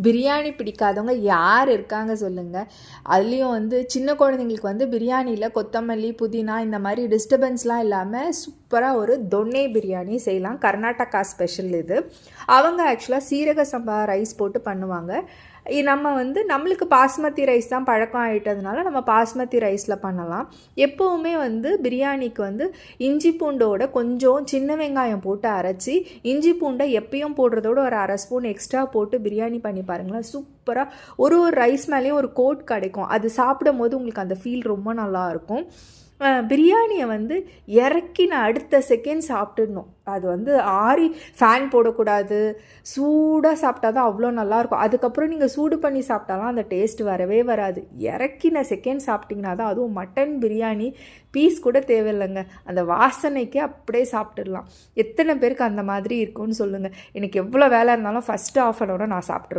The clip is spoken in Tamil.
பிரியாணி பிடிக்காதவங்க யார் இருக்காங்க சொல்லுங்கள். அதுலேயும் வந்து சின்ன குழந்தைங்களுக்கு வந்து பிரியாணியில் கொத்தமல்லி புதினா இந்த மாதிரி டிஸ்டர்பன்ஸ்லாம் இல்லாமல் சூப்பராக ஒரு தொன்னே பிரியாணி செய்யலாம். கர்நாடகா ஸ்பெஷல் இது. அவங்க ஆக்சுவலாக சீரக சம்பா ரைஸ் போட்டு பண்ணுவாங்க. நம்ம வந்து நம்மளுக்கு பாஸ்மதி ரைஸ் தான் பழக்கம் ஆகிட்டதுனால நம்ம பாஸ்மதி ரைஸில் பண்ணலாம். எப்போவுமே வந்து பிரியாணிக்கு வந்து இஞ்சி பூண்டோட கொஞ்சம் சின்ன வெங்காயம் போட்டு அரைச்சி இஞ்சி பூண்டை எப்பயும் போடுறதோட ஒரு 1/2 ஸ்பூன் எக்ஸ்ட்ரா போட்டு பிரியாணி பண்ணி பாருங்களேன். சூப்பராக ஒரு ரைஸ் மேலேயும் ஒரு கோட் கிடைக்கும். அது சாப்பிடும் போது உங்களுக்கு அந்த ஃபீல் ரொம்ப நல்லாயிருக்கும். பிரியாணியை வந்து இறக்கின அடுத்த செகண்ட் சாப்பிட்டுடணும். அது வந்து ஆறி ஃபேன் போடக்கூடாது, சூடாக சாப்பிட்டா தான் அவ்வளோ நல்லாயிருக்கும். அதுக்கப்புறம் நீங்கள் சூடு பண்ணி சாப்பிட்டாலாம் அந்த டேஸ்ட் வரவே வராது. இறக்கின செகண்ட் சாப்பிட்டிங்கன்னா தான், அதுவும் மட்டன் பிரியாணி பீஸ் கூட தேவையில்லைங்க, அந்த வாசனைக்கே அப்படியே சாப்பிட்டுடலாம். எத்தனை பேருக்கு அந்த மாதிரி இருக்குன்னு சொல்லுங்கள். எனக்கு எவ்வளோ வேலை இருந்தாலும் ஃபஸ்ட்டு ஆஃப் அன் ஹவரை நான் சாப்பிட்ருவேன்.